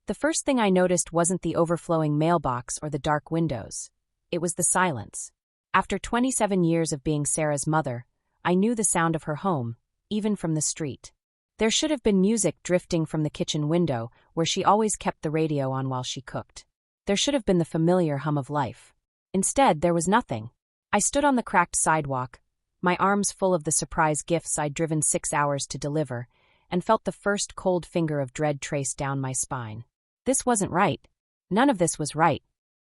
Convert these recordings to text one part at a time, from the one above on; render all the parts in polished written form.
The first thing I noticed wasn't the overflowing mailbox or the dark windows. It was the silence. After 27 years of being Sarah's mother, I knew the sound of her home, even from the street. There should have been music drifting from the kitchen window, where she always kept the radio on while she cooked. There should have been the familiar hum of life. Instead, there was nothing. I stood on the cracked sidewalk, my arms full of the surprise gifts I'd driven 6 hours to deliver, and felt the first cold finger of dread trace down my spine. This wasn't right. None of this was right.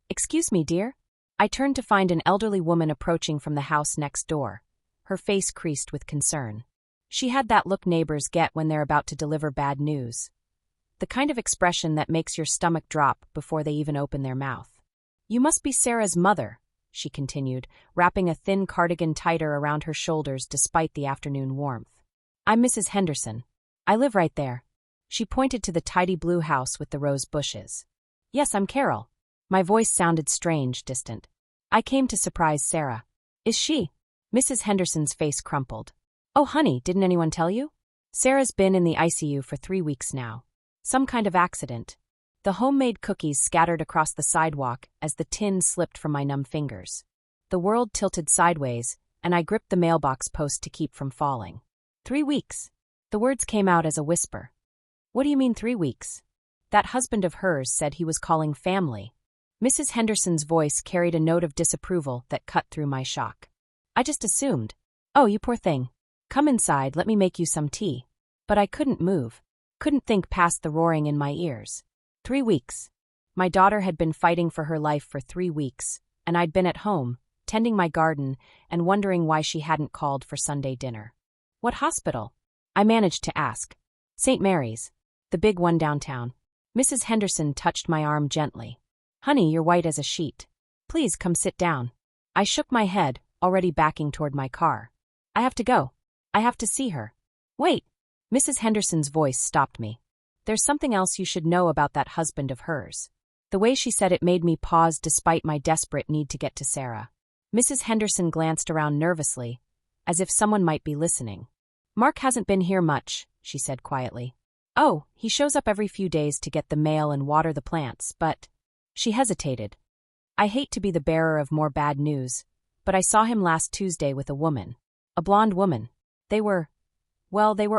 "Excuse me, dear?" I turned to find an elderly woman approaching from the house next door, her face creased with concern. She had that look neighbors get when they're about to deliver bad news. The kind of expression that makes your stomach drop before they even open their mouth. "You must be Sarah's mother," she continued, wrapping a thin cardigan tighter around her shoulders despite the afternoon warmth. "I'm Mrs. Henderson. I live right there." She pointed to the tidy blue house with the rose bushes. "Yes, I'm Carol." My voice sounded strange, distant. "I came to surprise Sarah." "Is she?" Mrs. Henderson's face crumpled. "Oh, honey, didn't anyone tell you? Sarah's been in the ICU for 3 weeks now. Some kind of accident." The homemade cookies scattered across the sidewalk as the tin slipped from my numb fingers. The world tilted sideways, and I gripped the mailbox post to keep from falling. 3 weeks. The words came out as a whisper. "What do you mean 3 weeks? That husband of hers said he was calling family." Mrs. Henderson's voice carried a note of disapproval that cut through my shock. "I just assumed. Oh, you poor thing. Come inside, let me make you some tea." But I couldn't move. Couldn't think past the roaring in my ears. 3 weeks. My daughter had been fighting for her life for 3 weeks, and I'd been at home, tending my garden, and wondering why she hadn't called for Sunday dinner. "What hospital?" I managed to ask. "St. Mary's. The big one downtown." Mrs. Henderson touched my arm gently. "Honey, you're white as a sheet. Please come sit down." I shook my head, already backing toward my car. "I have to go. I have to see her." "Wait." Mrs. Henderson's voice stopped me. "There's something else you should know about that husband of hers." The way she said it made me pause despite my desperate need to get to Sarah. Mrs. Henderson glanced around nervously, as if someone might be listening. "Mark hasn't been here much," she said quietly. "Oh, he shows up every few days to get the mail and water the plants, but—" She hesitated. "I hate to be the bearer of more bad news, but I saw him last Tuesday with a woman. A blonde woman. They were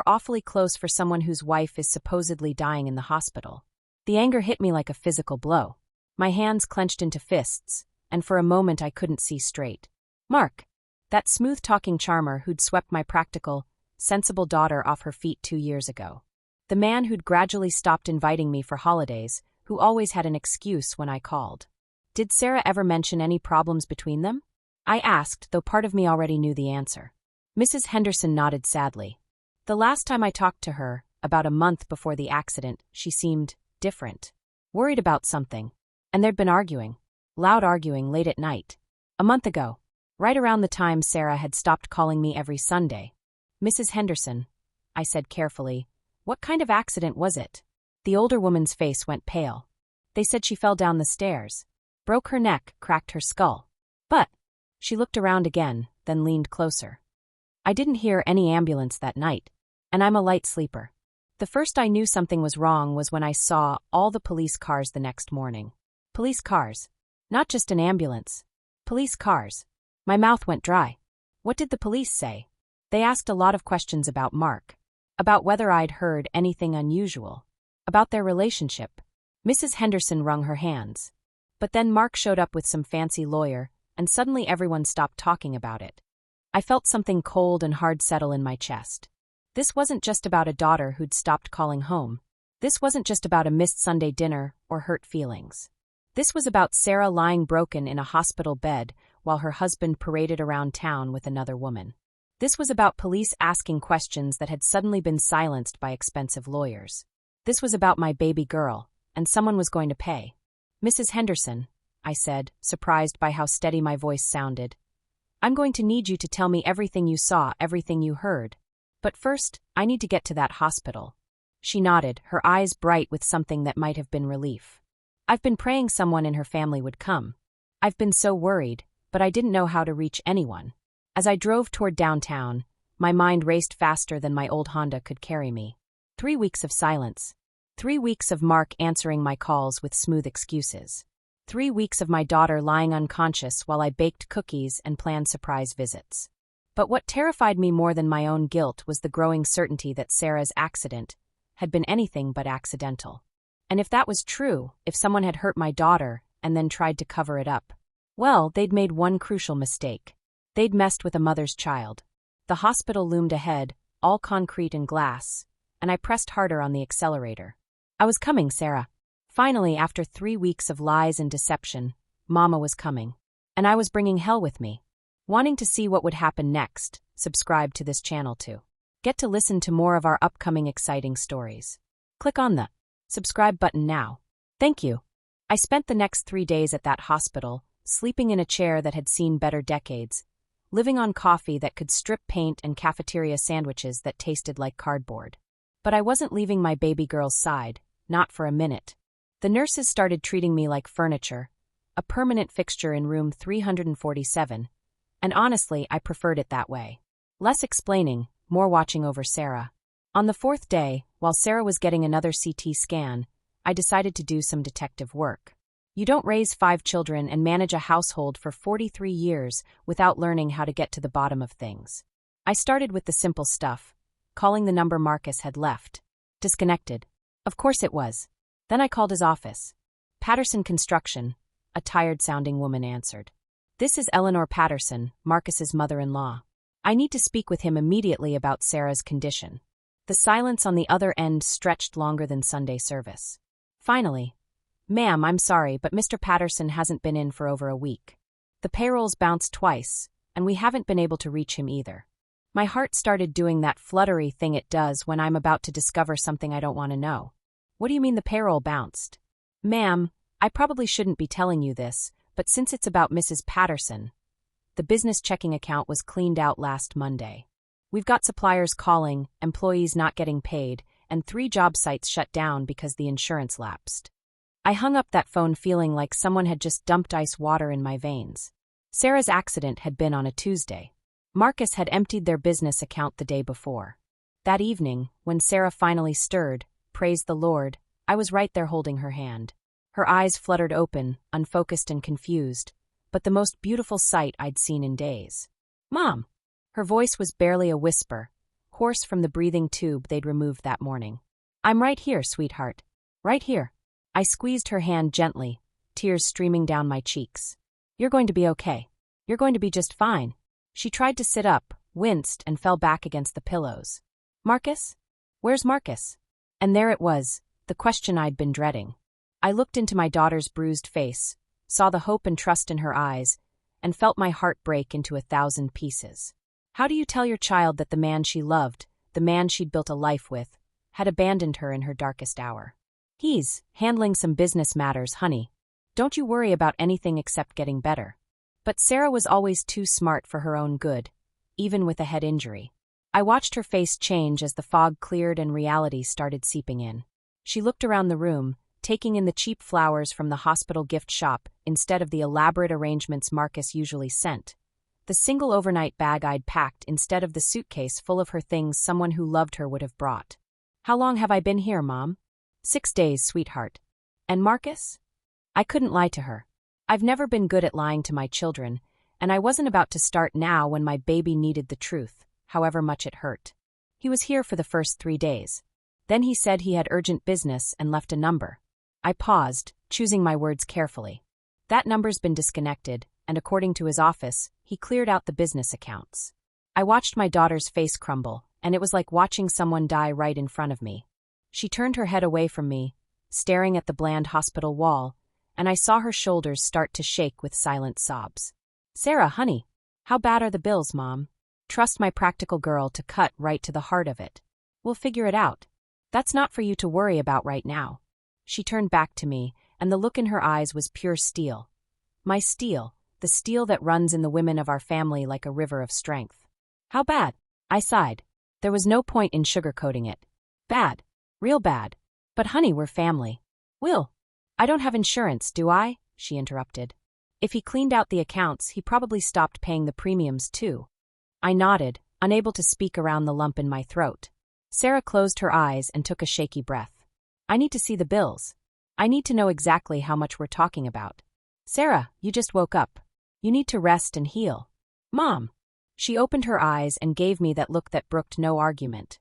awfully close for someone whose wife is supposedly dying in the hospital." The anger hit me like a physical blow. My hands clenched into fists, and for a moment I couldn't see straight. Mark. That smooth-talking charmer who'd swept my practical, sensible daughter off her feet 2 years ago. The man who'd gradually stopped inviting me for holidays, who always had an excuse when I called. Did Sarah ever mention any problems between them? I asked, though part of me already knew the answer. Mrs. Henderson nodded sadly. The last time I talked to her, about a month before the accident, she seemed different. Worried about something. And they'd been arguing. Loud arguing late at night. A month ago. Right around the time Sarah had stopped calling me every Sunday. "Mrs. Henderson," I said carefully, "what kind of accident was it?" The older woman's face went pale. "They said she fell down the stairs. Broke her neck, cracked her skull. But—" She looked around again, then leaned closer. "I didn't hear any ambulance that night. And I'm a light sleeper. The first I knew something was wrong was when I saw all the police cars the next morning. Police cars. Not just an ambulance. Police cars." My mouth went dry. What did the police say? They asked a lot of questions about Mark. About whether I'd heard anything unusual. About their relationship. Mrs. Henderson wrung her hands. But then Mark showed up with some fancy lawyer, and suddenly everyone stopped talking about it. I felt something cold and hard settle in my chest. This wasn't just about a daughter who'd stopped calling home. This wasn't just about a missed Sunday dinner or hurt feelings. This was about Sarah lying broken in a hospital bed while her husband paraded around town with another woman. This was about police asking questions that had suddenly been silenced by expensive lawyers. This was about my baby girl, and someone was going to pay. "Mrs. Henderson," I said, surprised by how steady my voice sounded, "I'm going to need you to tell me everything you saw, everything you heard. But first, I need to get to that hospital." She nodded, her eyes bright with something that might have been relief. "I've been praying someone in her family would come. I've been so worried, but I didn't know how to reach anyone." As I drove toward downtown, my mind raced faster than my old Honda could carry me. 3 weeks of silence. 3 weeks of Mark answering my calls with smooth excuses. 3 weeks of my daughter lying unconscious while I baked cookies and planned surprise visits. But what terrified me more than my own guilt was the growing certainty that Sarah's accident had been anything but accidental. And if that was true, if someone had hurt my daughter and then tried to cover it up, well, they'd made one crucial mistake. They'd messed with a mother's child. The hospital loomed ahead, all concrete and glass, and I pressed harder on the accelerator. I was coming, Sarah. Finally, after 3 weeks of lies and deception, Mama was coming. And I was bringing hell with me. Wanting to see what would happen next, subscribe to this channel to get to listen to more of our upcoming exciting stories. Click on the subscribe button now. Thank you. I spent the next 3 days at that hospital, sleeping in a chair that had seen better decades, living on coffee that could strip paint and cafeteria sandwiches that tasted like cardboard. But I wasn't leaving my baby girl's side, not for a minute. The nurses started treating me like furniture, a permanent fixture in room 347, and honestly, I preferred it that way. Less explaining, more watching over Sarah. On the 4th day, while Sarah was getting another CT scan, I decided to do some detective work. You don't raise 5 children and manage a household for 43 years without learning how to get to the bottom of things. I started with the simple stuff, calling the number Marcus had left. Disconnected. Of course it was. Then I called his office. Patterson Construction, a tired-sounding woman answered. This is Eleanor Patterson, Marcus's mother-in-law. I need to speak with him immediately about Sarah's condition. The silence on the other end stretched longer than Sunday service. Finally, Ma'am, I'm sorry, but Mr. Patterson hasn't been in for over a week. The payrolls bounced twice, and we haven't been able to reach him either. My heart started doing that fluttery thing it does when I'm about to discover something I don't want to know. What do you mean the payroll bounced? Ma'am, I probably shouldn't be telling you this, but since it's about Mrs. Patterson, the business checking account was cleaned out last Monday. We've got suppliers calling, employees not getting paid, and 3 job sites shut down because the insurance lapsed. I hung up that phone feeling like someone had just dumped ice water in my veins. Sarah's accident had been on a Tuesday. Marcus had emptied their business account the day before. That evening, when Sarah finally stirred, praise the Lord, I was right there holding her hand. Her eyes fluttered open, unfocused and confused, but the most beautiful sight I'd seen in days. Mom! Her voice was barely a whisper, hoarse from the breathing tube they'd removed that morning. I'm right here, sweetheart. Right here. I squeezed her hand gently, tears streaming down my cheeks. You're going to be okay. You're going to be just fine. She tried to sit up, winced, and fell back against the pillows. Marcus? Where's Marcus? And there it was, the question I'd been dreading. I looked into my daughter's bruised face, saw the hope and trust in her eyes, and felt my heart break into 1,000 pieces. How do you tell your child that the man she loved, the man she'd built a life with, had abandoned her in her darkest hour? He's handling some business matters, honey. Don't you worry about anything except getting better. But Sarah was always too smart for her own good, even with a head injury. I watched her face change as the fog cleared and reality started seeping in. She looked around the room, taking in the cheap flowers from the hospital gift shop instead of the elaborate arrangements Marcus usually sent. The single overnight bag I'd packed instead of the suitcase full of her things someone who loved her would have brought. How long have I been here, Mom? 6 days, sweetheart. And Marcus? I couldn't lie to her. I've never been good at lying to my children, and I wasn't about to start now when my baby needed the truth, however much it hurt. He was here for the first 3 days. Then he said he had urgent business and left a number. I paused, choosing my words carefully. That number's been disconnected, and according to his office, he cleared out the business accounts. I watched my daughter's face crumble, and it was like watching someone die right in front of me. She turned her head away from me, staring at the bland hospital wall, and I saw her shoulders start to shake with silent sobs. Sarah, honey, how bad are the bills, Mom? Trust my practical girl to cut right to the heart of it. We'll figure it out. That's not for you to worry about right now. She turned back to me, and the look in her eyes was pure steel. My steel, the steel that runs in the women of our family like a river of strength. How bad? I sighed. There was no point in sugarcoating it. Bad. Real bad. But honey, we're family. Will. I don't have insurance, do I? She interrupted. If he cleaned out the accounts, he probably stopped paying the premiums too. I nodded, unable to speak around the lump in my throat. Sarah closed her eyes and took a shaky breath. I need to see the bills. I need to know exactly how much we're talking about. Sarah, you just woke up. You need to rest and heal. Mom. She opened her eyes and gave me that look that brooked no argument.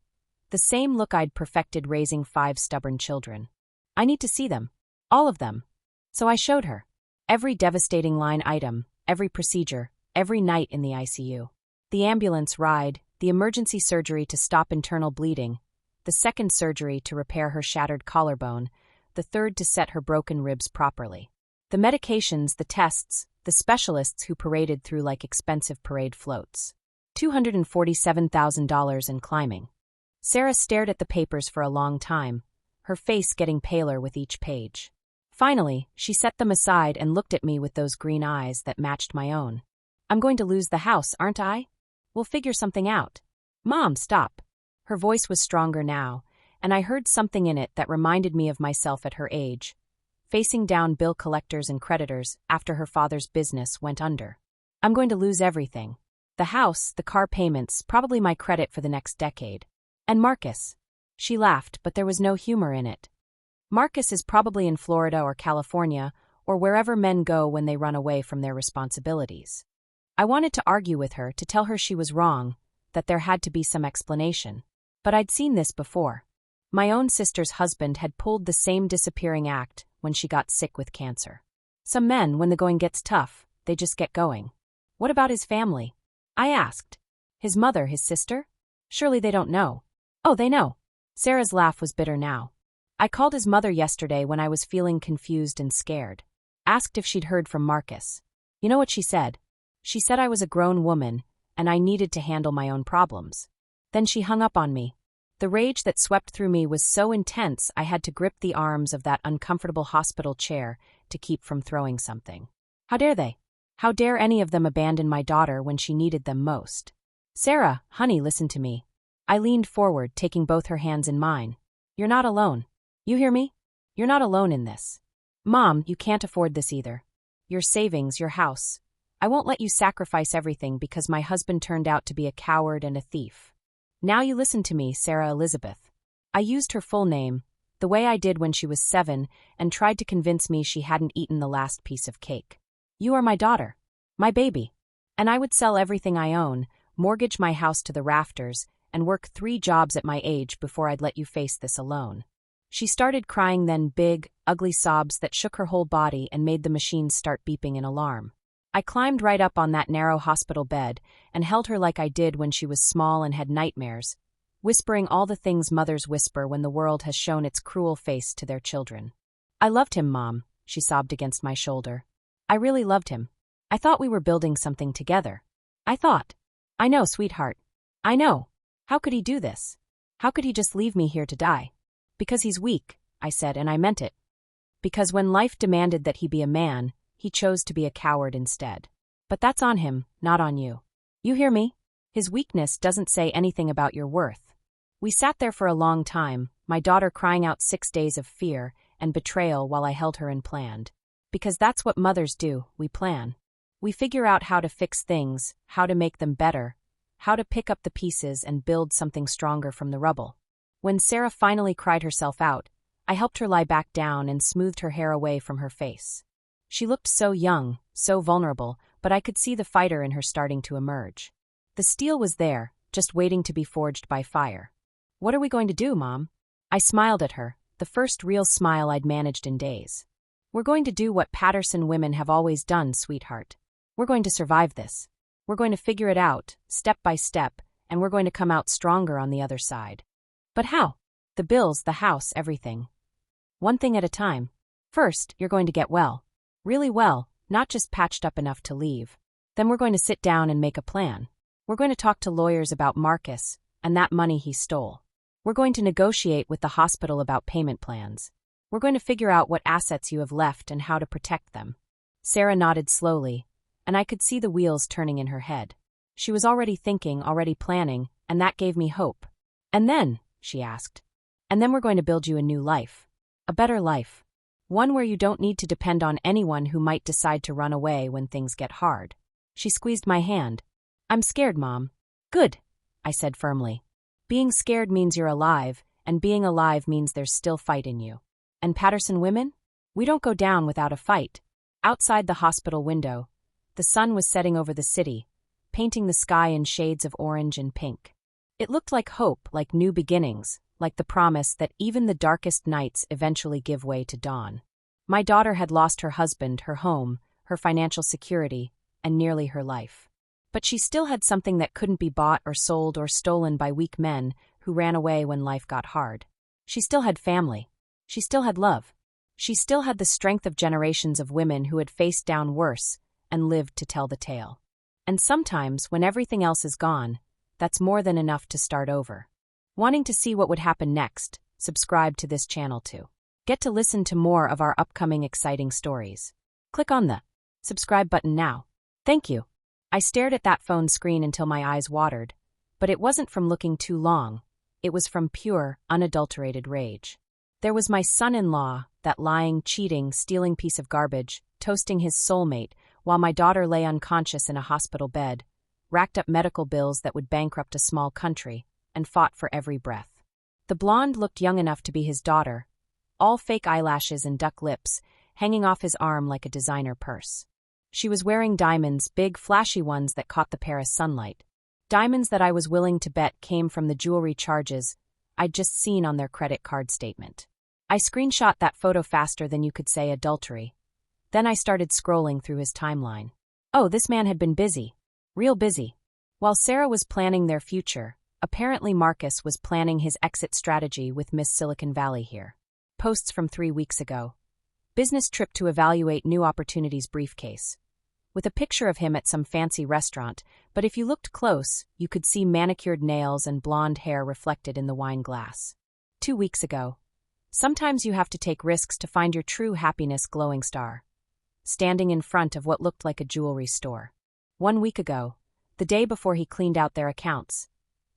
The same look I'd perfected raising 5 stubborn children. I need to see them. All of them. So I showed her. Every devastating line item, every procedure, every night in the ICU. The ambulance ride, the emergency surgery to stop internal bleeding, the second surgery to repair her shattered collarbone, the third to set her broken ribs properly. The medications, the tests, the specialists who paraded through like expensive parade floats. $247,000 and climbing. Sarah stared at the papers for a long time, her face getting paler with each page. Finally, she set them aside and looked at me with those green eyes that matched my own. I'm going to lose the house, aren't I? We'll figure something out. Mom, stop. Her voice was stronger now, and I heard something in it that reminded me of myself at her age, facing down bill collectors and creditors after her father's business went under. I'm going to lose everything. The house, the car payments, probably my credit for the next decade. And Marcus. She laughed, but there was no humor in it. Marcus is probably in Florida or California, or wherever men go when they run away from their responsibilities. I wanted to argue with her, to tell her she was wrong, that there had to be some explanation. But I'd seen this before. My own sister's husband had pulled the same disappearing act when she got sick with cancer. Some men, when the going gets tough, they just get going. What about his family? I asked. His mother, his sister? Surely they don't know. Oh, they know. Sarah's laugh was bitter now. I called his mother yesterday when I was feeling confused and scared. Asked if she'd heard from Marcus. You know what she said? She said I was a grown woman, and I needed to handle my own problems. Then she hung up on me. The rage that swept through me was so intense I had to grip the arms of that uncomfortable hospital chair to keep from throwing something. How dare they? How dare any of them abandon my daughter when she needed them most? Sarah, honey, listen to me. I leaned forward, taking both her hands in mine. You're not alone. You hear me? You're not alone in this. Mom, you can't afford this either. Your savings, your house. I won't let you sacrifice everything because my husband turned out to be a coward and a thief. Now you listen to me, Sarah Elizabeth. I used her full name, the way I did when she was 7, and tried to convince me she hadn't eaten the last piece of cake. You are my daughter. My baby. And I would sell everything I own, mortgage my house to the rafters, and work 3 jobs at my age before I'd let you face this alone. She started crying, then big, ugly sobs that shook her whole body and made the machines start beeping in alarm. I climbed right up on that narrow hospital bed and held her like I did when she was small and had nightmares, whispering all the things mothers whisper when the world has shown its cruel face to their children. I loved him, Mom, she sobbed against my shoulder. I really loved him. I thought we were building something together. I know, sweetheart. I know. How could he do this? How could he just leave me here to die? Because he's weak, I said, and I meant it. Because when life demanded that he be a man, he chose to be a coward instead. But that's on him, not on you. You hear me? His weakness doesn't say anything about your worth. We sat there for a long time, my daughter crying out 6 days of fear and betrayal while I held her and planned. Because that's what mothers do, we plan. We figure out how to fix things, how to make them better, how to pick up the pieces and build something stronger from the rubble. When Sarah finally cried herself out, I helped her lie back down and smoothed her hair away from her face. She looked so young, so vulnerable, but I could see the fighter in her starting to emerge. The steel was there, just waiting to be forged by fire. What are we going to do, Mom? I smiled at her, the first real smile I'd managed in days. We're going to do what Patterson women have always done, sweetheart. We're going to survive this. We're going to figure it out, step by step, and we're going to come out stronger on the other side. But how? The bills, the house, everything. One thing at a time. First, you're going to get well. Really well, not just patched up enough to leave. Then we're going to sit down and make a plan. We're going to talk to lawyers about Marcus and that money he stole. We're going to negotiate with the hospital about payment plans. We're going to figure out what assets you have left and how to protect them. Sarah nodded slowly, and I could see the wheels turning in her head. She was already thinking, already planning, and that gave me hope. And then, she asked, and then we're going to build you a new life. A better life. One where you don't need to depend on anyone who might decide to run away when things get hard. She squeezed my hand. I'm scared, Mom. Good, I said firmly. Being scared means you're alive, and being alive means there's still fight in you. And Patterson women? We don't go down without a fight. Outside the hospital window, the sun was setting over the city, painting the sky in shades of orange and pink. It looked like hope, like new beginnings, like the promise that even the darkest nights eventually give way to dawn. My daughter had lost her husband, her home, her financial security, and nearly her life. But she still had something that couldn't be bought or sold or stolen by weak men who ran away when life got hard. She still had family. She still had love. She still had the strength of generations of women who had faced down worse and lived to tell the tale. And sometimes, when everything else is gone, that's more than enough to start over. Wanting to see what would happen next, subscribe to this channel too. Get to listen to more of our upcoming exciting stories. Click on the subscribe button now. Thank you. I stared at that phone screen until my eyes watered, but it wasn't from looking too long. It was from pure, unadulterated rage. There was my son-in-law, that lying, cheating, stealing piece of garbage, toasting his soulmate, while my daughter lay unconscious in a hospital bed, racked up medical bills that would bankrupt a small country, and fought for every breath. The blonde looked young enough to be his daughter, all fake eyelashes and duck lips, hanging off his arm like a designer purse. She was wearing diamonds, big, flashy ones that caught the Paris sunlight. Diamonds that I was willing to bet came from the jewelry charges I'd just seen on their credit card statement. I screenshot that photo faster than you could say adultery. Then I started scrolling through his timeline. Oh, this man had been busy. Real busy. While Sarah was planning their future, apparently Marcus was planning his exit strategy with Miss Silicon Valley here. Posts from 3 weeks ago. Business trip to evaluate new opportunities briefcase. With a picture of him at some fancy restaurant, but if you looked close, you could see manicured nails and blonde hair reflected in the wine glass. 2 weeks ago. Sometimes you have to take risks to find your true happiness glowing star. Standing in front of what looked like a jewelry store. 1 week ago, the day before he cleaned out their accounts.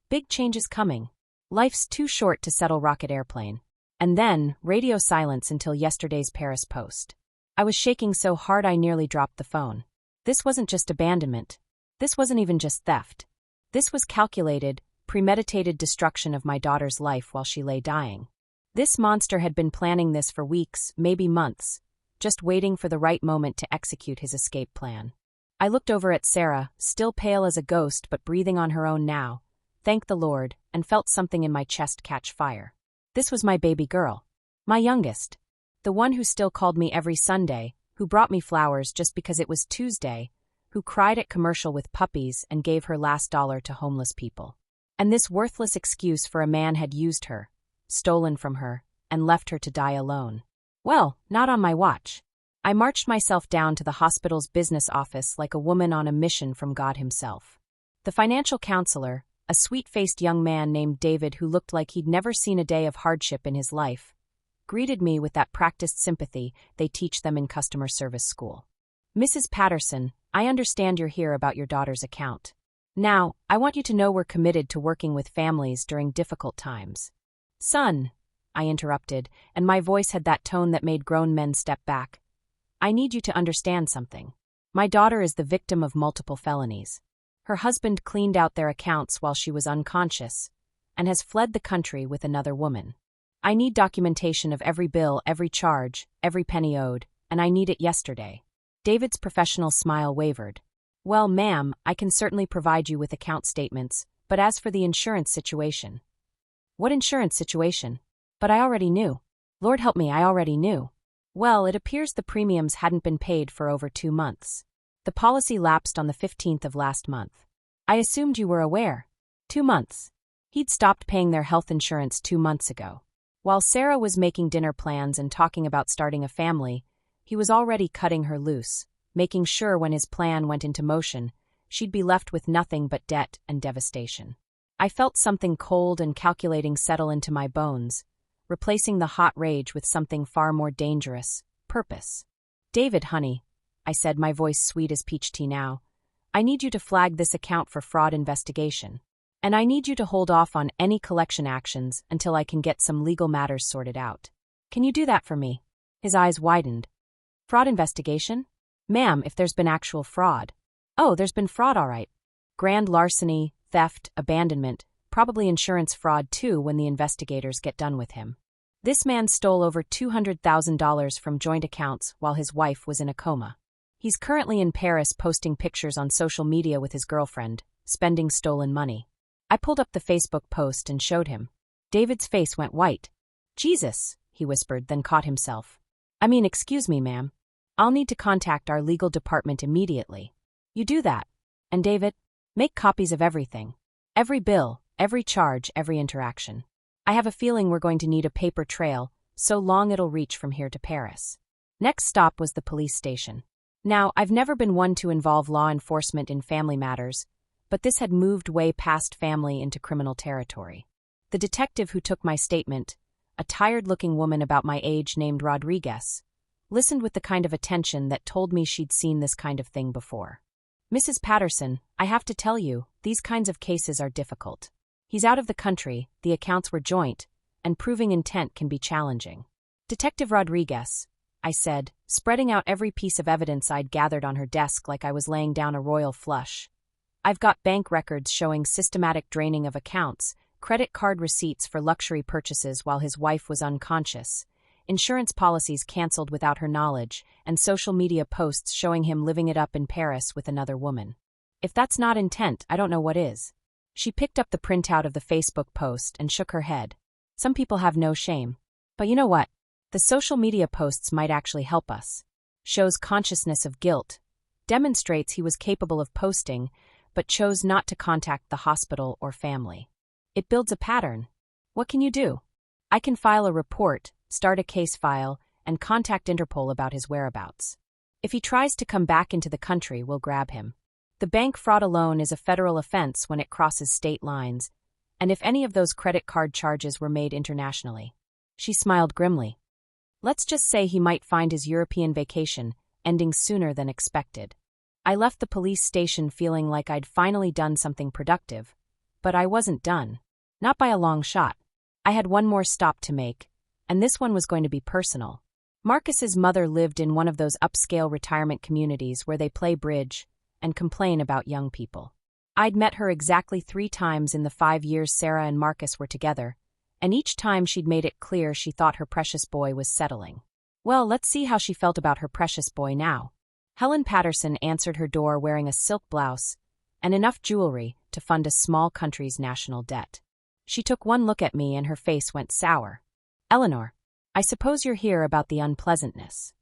Big changes coming. Life's too short to settle rocket airplane. And then, radio silence until yesterday's Paris post. I was shaking so hard I nearly dropped the phone. This wasn't just abandonment. This wasn't even just theft. This was calculated, premeditated destruction of my daughter's life while she lay dying. This monster had been planning this for weeks, maybe months, just waiting for the right moment to execute his escape plan. I looked over at Sarah, still pale as a ghost but breathing on her own now, thanked the Lord, and felt something in my chest catch fire. This was my baby girl. My youngest. The one who still called me every Sunday, who brought me flowers just because it was Tuesday, who cried at commercial with puppies and gave her last dollar to homeless people. And this worthless excuse for a man had used her, stolen from her, and left her to die alone. Well, not on my watch. I marched myself down to the hospital's business office like a woman on a mission from God himself. The financial counselor, a sweet-faced young man named David who looked like he'd never seen a day of hardship in his life, greeted me with that practiced sympathy they teach them in customer service school. Mrs. Patterson, I understand you're here about your daughter's account. Now, I want you to know we're committed to working with families during difficult times. Son, I interrupted, and my voice had that tone that made grown men step back. I need you to understand something. My daughter is the victim of multiple felonies. Her husband cleaned out their accounts while she was unconscious, and has fled the country with another woman. I need documentation of every bill, every charge, every penny owed, and I need it yesterday. David's professional smile wavered. Well, ma'am, I can certainly provide you with account statements, but as for the insurance situation. What insurance situation? But I already knew. Lord help me, I already knew. Well, it appears the premiums hadn't been paid for over 2 months. The policy lapsed on the 15th of last month. I assumed you were aware. 2 months. He'd stopped paying their health insurance 2 months ago. While Sarah was making dinner plans and talking about starting a family, he was already cutting her loose, making sure when his plan went into motion, she'd be left with nothing but debt and devastation. I felt something cold and calculating settle into my bones, replacing the hot rage with something far more dangerous, purpose. David, honey, I said, my voice sweet as peach tea now, I need you to flag this account for fraud investigation. And I need you to hold off on any collection actions until I can get some legal matters sorted out. Can you do that for me? His eyes widened. Fraud investigation? Ma'am, if there's been actual fraud. Oh, there's been fraud, all right. Grand larceny, theft, abandonment, Probably insurance fraud too when the investigators get done with him. This man stole over $200,000 from joint accounts while his wife was in a coma. He's currently in Paris posting pictures on social media with his girlfriend, spending stolen money. I pulled up the Facebook post and showed him. David's face went white. "Jesus," he whispered, then caught himself. "Excuse me, ma'am. I'll need to contact our legal department immediately." "You do that. And David, make copies of everything. Every bill, every charge, every interaction. I have a feeling we're going to need a paper trail, so long it'll reach from here to Paris." Next stop was the police station. Now, I've never been one to involve law enforcement in family matters, but this had moved way past family into criminal territory. The detective who took my statement, a tired-looking woman about my age named Rodriguez, listened with the kind of attention that told me she'd seen this kind of thing before. "Mrs. Patterson, I have to tell you, these kinds of cases are difficult. He's out of the country, the accounts were joint, and proving intent can be challenging." "Detective Rodriguez," I said, spreading out every piece of evidence I'd gathered on her desk like I was laying down a royal flush. "I've got bank records showing systematic draining of accounts, credit card receipts for luxury purchases while his wife was unconscious, insurance policies canceled without her knowledge, and social media posts showing him living it up in Paris with another woman. If that's not intent, I don't know what is." She picked up the printout of the Facebook post and shook her head. "Some people have no shame. But you know what? The social media posts might actually help us. Shows consciousness of guilt. Demonstrates he was capable of posting, but chose not to contact the hospital or family. It builds a pattern. What can you do? I can file a report, start a case file, and contact Interpol about his whereabouts. If he tries to come back into the country, we'll grab him. The bank fraud alone is a federal offense when it crosses state lines, and if any of those credit card charges were made internationally." She smiled grimly. "Let's just say he might find his European vacation ending sooner than expected." I left the police station feeling like I'd finally done something productive, but I wasn't done. Not by a long shot. I had one more stop to make, and this one was going to be personal. Marcus's mother lived in one of those upscale retirement communities where they play bridge and complain about young people. I'd met her exactly 3 times in the 5 years Sarah and Marcus were together, and each time she'd made it clear she thought her precious boy was settling. Well, let's see how she felt about her precious boy now. Helen Patterson answered her door wearing a silk blouse and enough jewelry to fund a small country's national debt. She took one look at me and her face went sour. "Eleanor, I suppose you're here about the unpleasantness."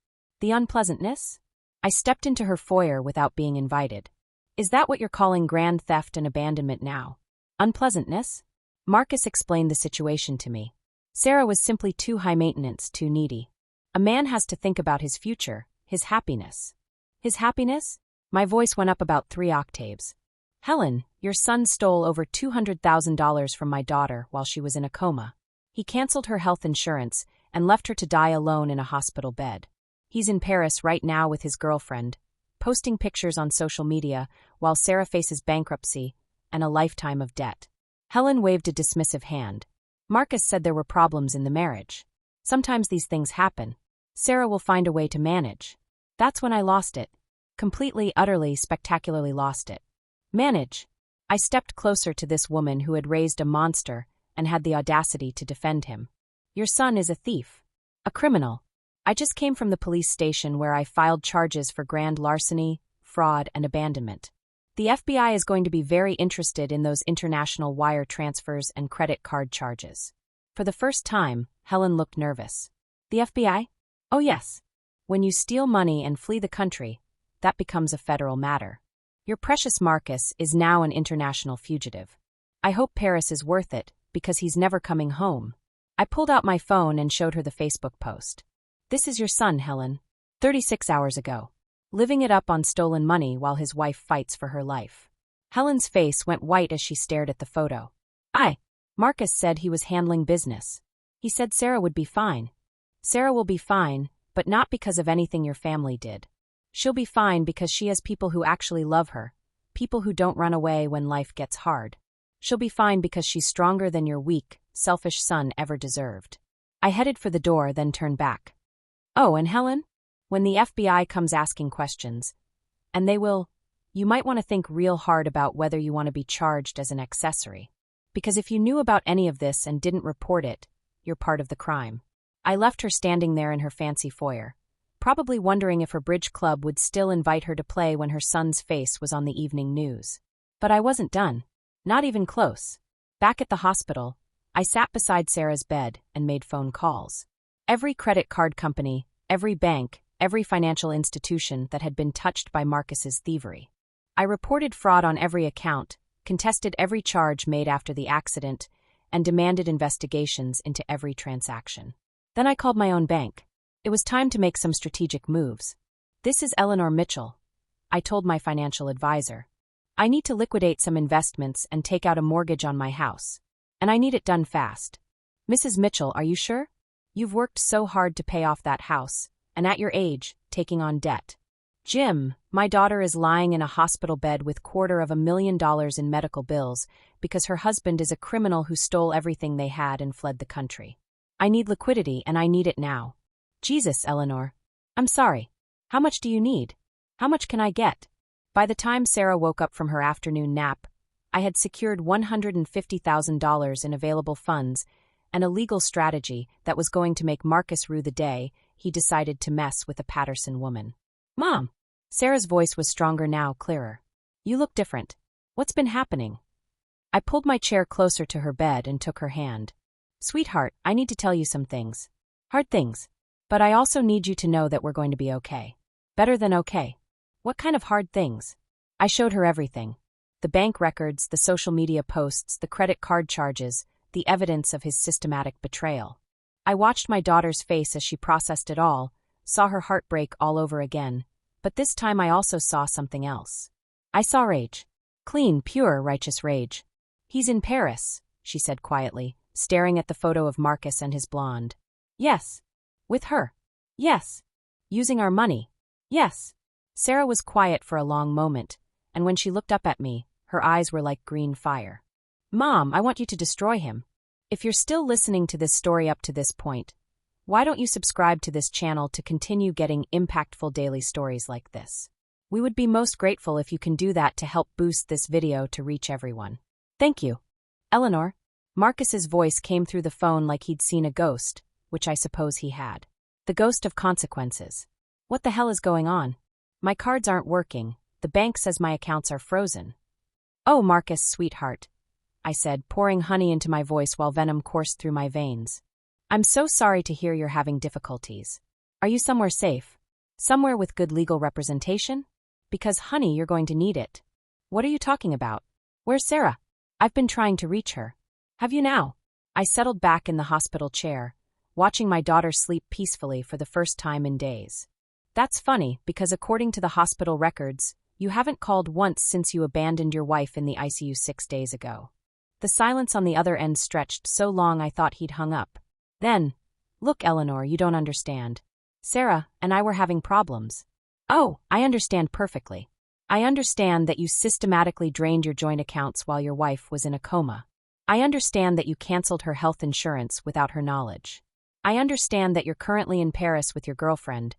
"The unpleasantness?" I stepped into her foyer without being invited. "Is that what you're calling grand theft and abandonment now? Unpleasantness?" Marcus explained the situation to me. Sarah was simply too high maintenance, too needy. A man has to think about his future, his happiness. His happiness? My voice went up about 3 octaves. "Helen, your son stole over $200,000 from my daughter while she was in a coma. He canceled her health insurance and left her to die alone in a hospital bed. He's in Paris right now with his girlfriend, posting pictures on social media while Sarah faces bankruptcy and a lifetime of debt." Helen waved a dismissive hand. "Marcus said there were problems in the marriage. Sometimes these things happen. Sarah will find a way to manage." That's when I lost it. Completely, utterly, spectacularly lost it. Manage. I stepped closer to this woman who had raised a monster and had the audacity to defend him. "Your son is a thief. A criminal. I just came from the police station where I filed charges for grand larceny, fraud, and abandonment. The FBI is going to be very interested in those international wire transfers and credit card charges." For the first time, Helen looked nervous. "The FBI? Oh yes. When you steal money and flee the country, that becomes a federal matter. Your precious Marcus is now an international fugitive. I hope Paris is worth it, because he's never coming home." I pulled out my phone and showed her the Facebook post. "This is your son, Helen. 36 hours ago. Living it up on stolen money while his wife fights for her life." Helen's face went white as she stared at the photo. Marcus said he was handling business. He said Sarah would be fine. Sarah will be fine, but not because of anything your family did. She'll be fine because she has people who actually love her, people who don't run away when life gets hard. She'll be fine because she's stronger than your weak, selfish son ever deserved." I headed for the door, then turned back. "Oh, and Helen? When the FBI comes asking questions, and they will, you might want to think real hard about whether you want to be charged as an accessory. Because if you knew about any of this and didn't report it, you're part of the crime. I left her standing there in her fancy foyer, probably wondering if her bridge club would still invite her to play when her son's face was on the evening news. But I wasn't done. Not even close. Back at the hospital, I sat beside Sarah's bed and made phone calls. Every credit card company, every bank, every financial institution that had been touched by Marcus's thievery. I reported fraud on every account, contested every charge made after the accident, and demanded investigations into every transaction. Then I called my own bank. It was time to make some strategic moves. "This is Eleanor Mitchell," I told my financial advisor. "I need to liquidate some investments and take out a mortgage on my house. And I need it done fast." "Mrs. Mitchell, are you sure? You've worked so hard to pay off that house, and at your age, taking on debt." "Jim, my daughter is lying in a hospital bed with $250,000 in medical bills because her husband is a criminal who stole everything they had and fled the country. I need liquidity and I need it now." "Jesus, Eleanor. I'm sorry. How much do you need? How much can I get?" By the time Sarah woke up from her afternoon nap, I had secured $150,000 in available funds and a legal strategy that was going to make Marcus rue the day he decided to mess with a Patterson woman. "Mom!" Sarah's voice was stronger now, clearer. "You look different. What's been happening?" I pulled my chair closer to her bed and took her hand. "Sweetheart, I need to tell you some things. Hard things. But I also need you to know that we're going to be okay. Better than okay." "What kind of hard things?" I showed her everything. The bank records, the social media posts, the credit card charges, the evidence of his systematic betrayal. I watched my daughter's face as she processed it all, saw her heart break all over again, but this time I also saw something else. I saw rage. Clean, pure, righteous rage. "He's in Paris," she said quietly, staring at the photo of Marcus and his blonde. "Yes." "With her?" "Yes." "Using our money?" "Yes." Sarah was quiet for a long moment, and when she looked up at me, her eyes were like green fire. "Mom, I want you to destroy him. If you're still listening to this story up to this point, why don't you subscribe to this channel to continue getting impactful daily stories like this? We would be most grateful if you can do that to help boost this video to reach everyone. Thank you." "Eleanor?" Marcus's voice came through the phone like he'd seen a ghost, which I suppose he had. The ghost of consequences. "What the hell is going on? My cards aren't working. The bank says my accounts are frozen." "Oh, Marcus, sweetheart," I said, pouring honey into my voice while venom coursed through my veins. "I'm so sorry to hear you're having difficulties. Are you somewhere safe? Somewhere with good legal representation? Because, honey, you're going to need it." "What are you talking about? Where's Sarah? I've been trying to reach her." "Have you now?" I settled back in the hospital chair, watching my daughter sleep peacefully for the first time in days. "That's funny, because according to the hospital records, you haven't called once since you abandoned your wife in the ICU 6 days ago." The silence on the other end stretched so long I thought he'd hung up. Then, "Look, Eleanor, you don't understand. Sarah and I were having problems." "Oh, I understand perfectly. I understand that you systematically drained your joint accounts while your wife was in a coma. I understand that you canceled her health insurance without her knowledge. I understand that you're currently in Paris with your girlfriend,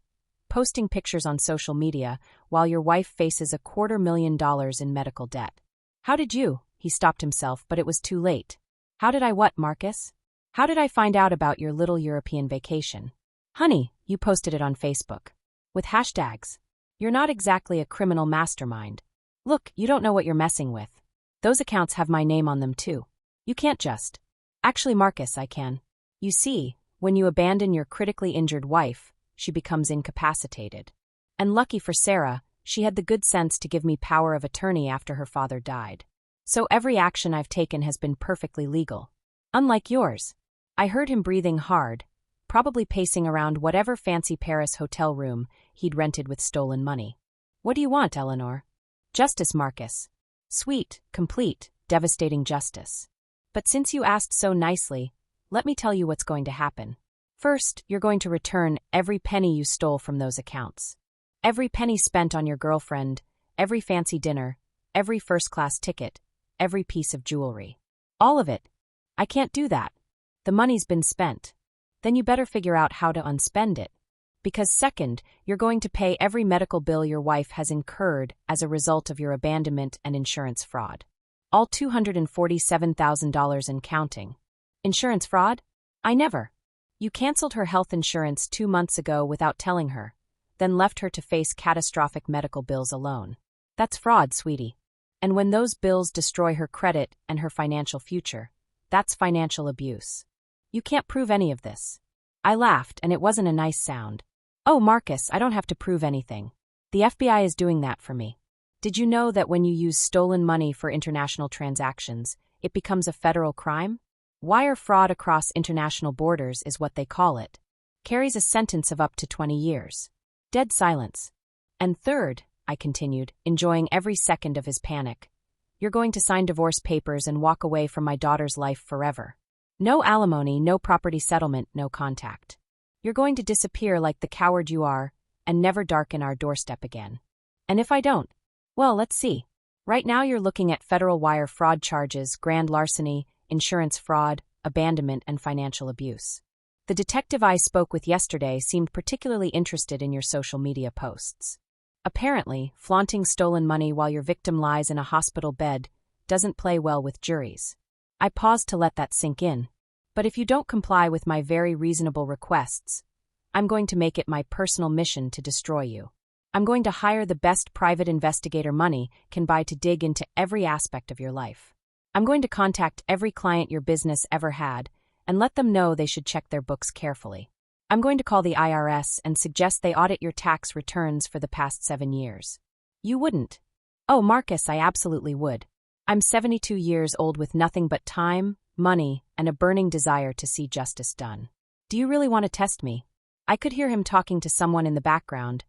posting pictures on social media while your wife faces $250,000 in medical debt. How did you?" He stopped himself, but it was too late. "How did I what, Marcus? How did I find out about your little European vacation?" "Honey, you posted it on Facebook. With hashtags. You're not exactly a criminal mastermind. Look, you don't know what you're messing with. Those accounts have my name on them too. You can't just." "Actually, Marcus, I can. You see, when you abandon your critically injured wife, she becomes incapacitated. And lucky for Sarah, she had the good sense to give me power of attorney after her father died. So every action I've taken has been perfectly legal. Unlike yours." I heard him breathing hard, probably pacing around whatever fancy Paris hotel room he'd rented with stolen money. "What do you want, Eleanor?" "Justice, Marcus. Sweet, complete, devastating justice. But since you asked so nicely, let me tell you what's going to happen. First, you're going to return every penny you stole from those accounts. Every penny spent on your girlfriend, every fancy dinner, every first-class ticket, every piece of jewelry. All of it. I can't do that. The money's been spent. Then you better figure out how to unspend it. Because second, you're going to pay every medical bill your wife has incurred as a result of your abandonment and insurance fraud. All $247,000 and counting. Insurance fraud? I never. You canceled her health insurance 2 months ago without telling her, then left her to face catastrophic medical bills alone. That's fraud, sweetie. And when those bills destroy her credit and her financial future, that's financial abuse. You can't prove any of this. I laughed, and it wasn't a nice sound. Oh, Marcus, I don't have to prove anything. The FBI is doing that for me. Did you know that when you use stolen money for international transactions, it becomes a federal crime? Wire fraud across international borders is what they call it. Carries a sentence of up to 20 years. Dead silence. And third, I continued, enjoying every second of his panic, you're going to sign divorce papers and walk away from my daughter's life forever. No alimony, no property settlement, no contact. You're going to disappear like the coward you are and never darken our doorstep again. And if I don't? Well, let's see. Right now you're looking at federal wire fraud charges, grand larceny, insurance fraud, abandonment, and financial abuse. The detective I spoke with yesterday seemed particularly interested in your social media posts. Apparently, flaunting stolen money while your victim lies in a hospital bed doesn't play well with juries. I paused to let that sink in. But if you don't comply with my very reasonable requests, I'm going to make it my personal mission to destroy you. I'm going to hire the best private investigator money can buy to dig into every aspect of your life. I'm going to contact every client your business ever had and let them know they should check their books carefully. I'm going to call the IRS and suggest they audit your tax returns for the past 7 years. You wouldn't. Oh, Marcus, I absolutely would. I'm 72 years old with nothing but time, money, and a burning desire to see justice done. Do you really want to test me? I could hear him talking to someone in the background,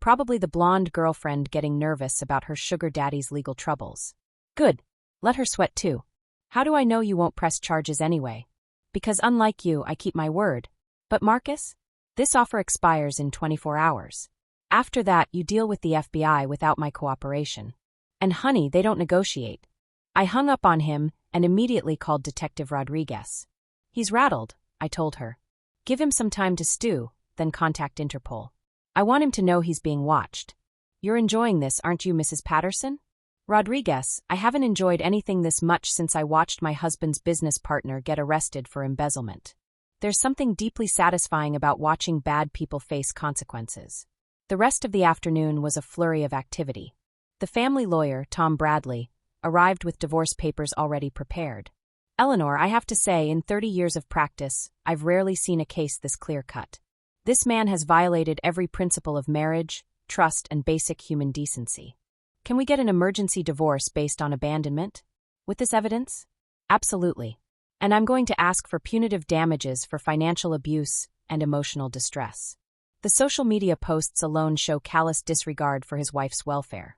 probably the blonde girlfriend getting nervous about her sugar daddy's legal troubles. Good. Let her sweat too. How do I know you won't press charges anyway? Because unlike you, I keep my word. But Marcus, this offer expires in 24 hours. After that, you deal with the FBI without my cooperation. And honey, they don't negotiate. I hung up on him and immediately called Detective Rodriguez. He's rattled, I told her. Give him some time to stew, then contact Interpol. I want him to know he's being watched. You're enjoying this, aren't you, Mrs. Patterson? Rodriguez, I haven't enjoyed anything this much since I watched my husband's business partner get arrested for embezzlement. There's something deeply satisfying about watching bad people face consequences. The rest of the afternoon was a flurry of activity. The family lawyer, Tom Bradley, arrived with divorce papers already prepared. Eleanor, I have to say, in 30 years of practice, I've rarely seen a case this clear-cut. This man has violated every principle of marriage, trust, and basic human decency. Can we get an emergency divorce based on abandonment? With this evidence? Absolutely. And I'm going to ask for punitive damages for financial abuse and emotional distress. The social media posts alone show callous disregard for his wife's welfare.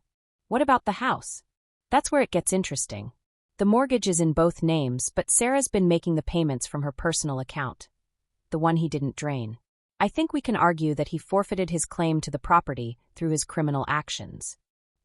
What about the house? That's where it gets interesting. The mortgage is in both names, but Sarah's been making the payments from her personal account, the one he didn't drain. I think we can argue that he forfeited his claim to the property through his criminal actions.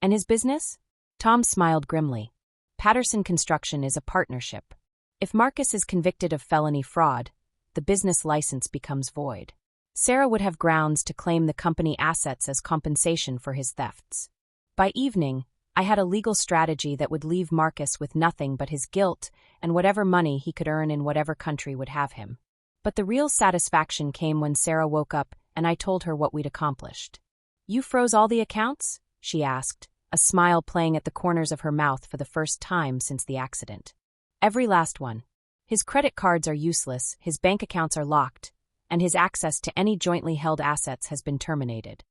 And his business? Tom smiled grimly. Patterson Construction is a partnership. If Marcus is convicted of felony fraud, the business license becomes void. Sarah would have grounds to claim the company assets as compensation for his thefts. By evening, I had a legal strategy that would leave Marcus with nothing but his guilt and whatever money he could earn in whatever country would have him. But the real satisfaction came when Sarah woke up and I told her what we'd accomplished. You froze all the accounts? She asked, a smile playing at the corners of her mouth for the first time since the accident. Every last one. His credit cards are useless, his bank accounts are locked, and his access to any jointly held assets has been terminated.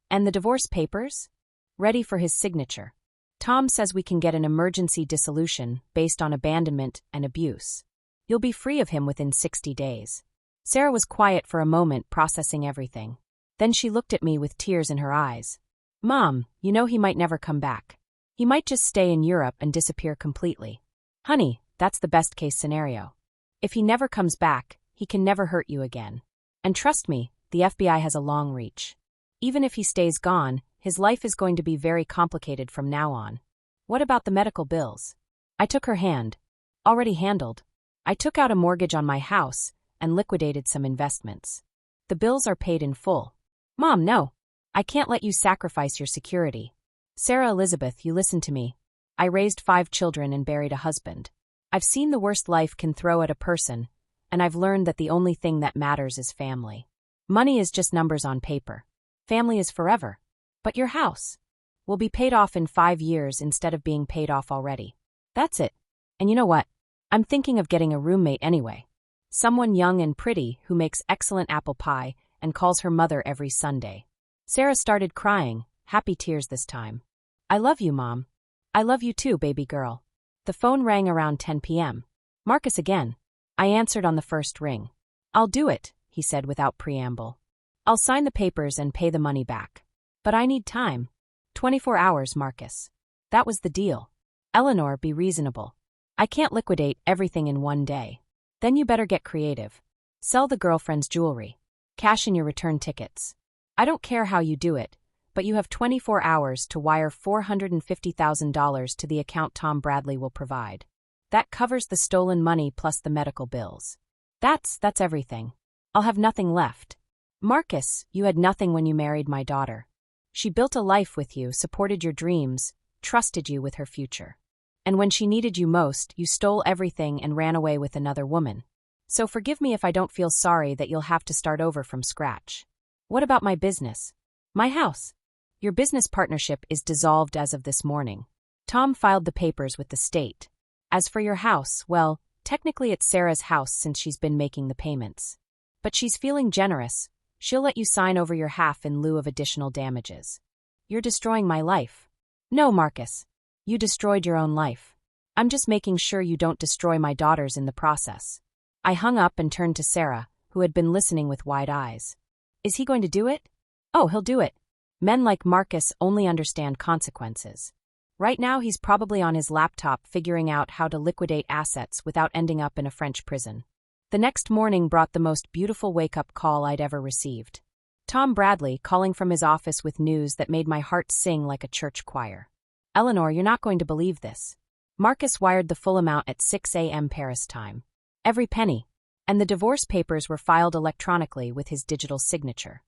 And the divorce papers? Ready for his signature. Tom says we can get an emergency dissolution based on abandonment and abuse. You'll be free of him within 60 days. Sarah was quiet for a moment, processing everything. Then she looked at me with tears in her eyes. Mom, you know he might never come back. He might just stay in Europe and disappear completely. Honey, that's the best-case scenario. If he never comes back, he can never hurt you again. And trust me, the FBI has a long reach. Even if he stays gone, his life is going to be very complicated from now on. What about the medical bills? I took her hand. Already handled. I took out a mortgage on my house and liquidated some investments. The bills are paid in full. Mom, no. I can't let you sacrifice your security. Sarah Elizabeth, you listen to me. I raised 5 children and buried a husband. I've seen the worst life can throw at a person, and I've learned that the only thing that matters is family. Money is just numbers on paper. Family is forever. But your house will be paid off in 5 years instead of being paid off already. That's it. And you know what? I'm thinking of getting a roommate anyway. Someone young and pretty who makes excellent apple pie and calls her mother every Sunday. Sarah started crying, happy tears this time. I love you, Mom. I love you too, baby girl. The phone rang around 10 p.m. Marcus again. I answered on the first ring. I'll do it, he said without preamble. I'll sign the papers and pay the money back. But I need time. 24 hours, Marcus. That was the deal. Eleanor, be reasonable. I can't liquidate everything in one day. Then you better get creative. Sell the girlfriend's jewelry. Cash in your return tickets. I don't care how you do it, but you have 24 hours to wire $450,000 to the account Tom Bradley will provide. That covers the stolen money plus the medical bills. That's everything. I'll have nothing left. Marcus, you had nothing when you married my daughter. She built a life with you, supported your dreams, trusted you with her future. And when she needed you most, you stole everything and ran away with another woman. So forgive me if I don't feel sorry that you'll have to start over from scratch. What about my business? My house? Your business partnership is dissolved as of this morning. Tom filed the papers with the state. As for your house, well, technically it's Sarah's house since she's been making the payments. But she's feeling generous. She'll let you sign over your half in lieu of additional damages. You're destroying my life. No, Marcus. You destroyed your own life. I'm just making sure you don't destroy my daughter's in the process. I hung up and turned to Sarah, who had been listening with wide eyes. Is he going to do it? Oh, he'll do it. Men like Marcus only understand consequences. Right now he's probably on his laptop figuring out how to liquidate assets without ending up in a French prison. The next morning brought the most beautiful wake-up call I'd ever received. Tom Bradley calling from his office with news that made my heart sing like a church choir. Eleanor, you're not going to believe this. Marcus wired the full amount at 6 a.m. Paris time. Every penny. And the divorce papers were filed electronically with his digital signature.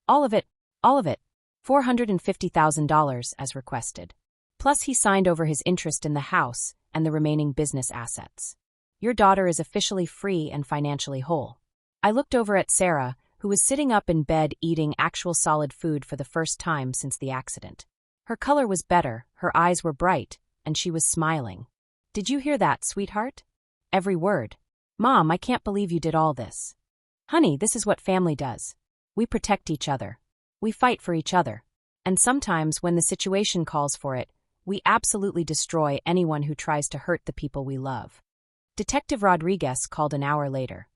All of it. $450,000 as requested. Plus he signed over his interest in the house and the remaining business assets. Your daughter is officially free and financially whole. I looked over at Sarah, who was sitting up in bed eating actual solid food for the first time since the accident. Her color was better, her eyes were bright, and she was smiling. Did you hear that, sweetheart? Every word. Mom, I can't believe you did all this. Honey, this is what family does. We protect each other. We fight for each other. And sometimes, when the situation calls for it, we absolutely destroy anyone who tries to hurt the people we love. Detective Rodriguez called an hour later.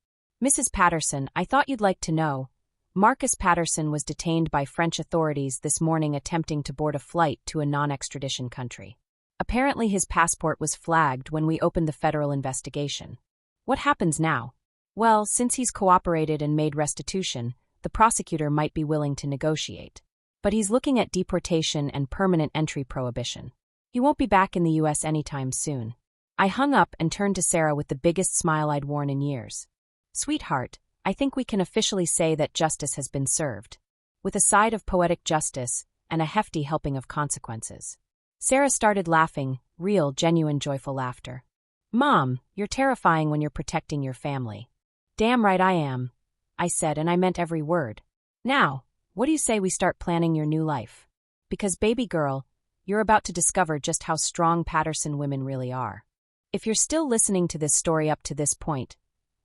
Mrs. Patterson, I thought you'd like to know. Marcus Patterson was detained by French authorities this morning attempting to board a flight to a non-extradition country. Apparently his passport was flagged when we opened the federal investigation. What happens now? Well, since he's cooperated and made restitution, the prosecutor might be willing to negotiate. But he's looking at deportation and permanent entry prohibition. He won't be back in the U.S. anytime soon. I hung up and turned to Sarah with the biggest smile I'd worn in years. Sweetheart, I think we can officially say that justice has been served. With a side of poetic justice and a hefty helping of consequences. Sarah started laughing, real, genuine, joyful laughter. Mom, you're terrifying when you're protecting your family. Damn right I am, I said, and I meant every word. Now, what do you say we start planning your new life? Because, baby girl, you're about to discover just how strong Patterson women really are. If you're still listening to this story up to this point,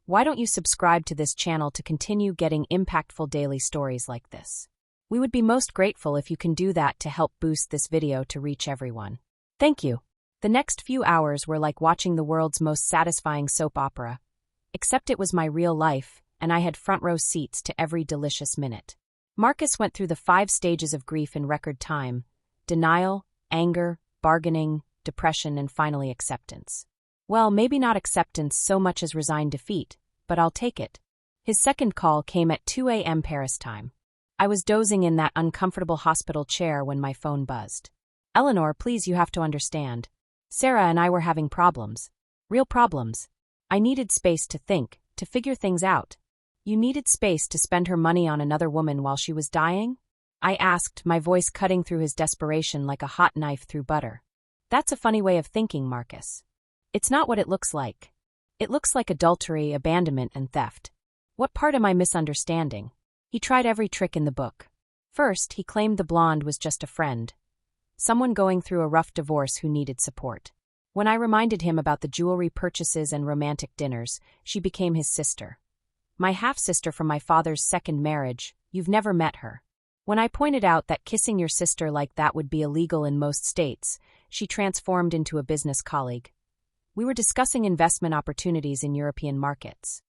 why don't you subscribe to this channel to continue getting impactful daily stories like this? We would be most grateful if you can do that to help boost this video to reach everyone. Thank you. The next few hours were like watching the world's most satisfying soap opera, except it was my real life, and I had front row seats to every delicious minute. Marcus went through the 5 stages of grief in record time: denial, anger, bargaining, depression, and finally acceptance. Well, maybe not acceptance so much as resigned defeat, but I'll take it. His second call came at 2 a.m. Paris time. I was dozing in that uncomfortable hospital chair when my phone buzzed. Eleanor, please, you have to understand. Sarah and I were having problems. Real problems. I needed space to think, to figure things out. You needed space to spend her money on another woman while she was dying? I asked, my voice cutting through his desperation like a hot knife through butter. That's a funny way of thinking, Marcus. It's not what it looks like. It looks like adultery, abandonment, and theft. What part am I misunderstanding? He tried every trick in the book. First, he claimed the blonde was just a friend. Someone going through a rough divorce who needed support. When I reminded him about the jewelry purchases and romantic dinners, she became his sister. My half-sister from my father's second marriage. You've never met her. When I pointed out that kissing your sister like that would be illegal in most states, she transformed into a business colleague. We were discussing investment opportunities in European markets.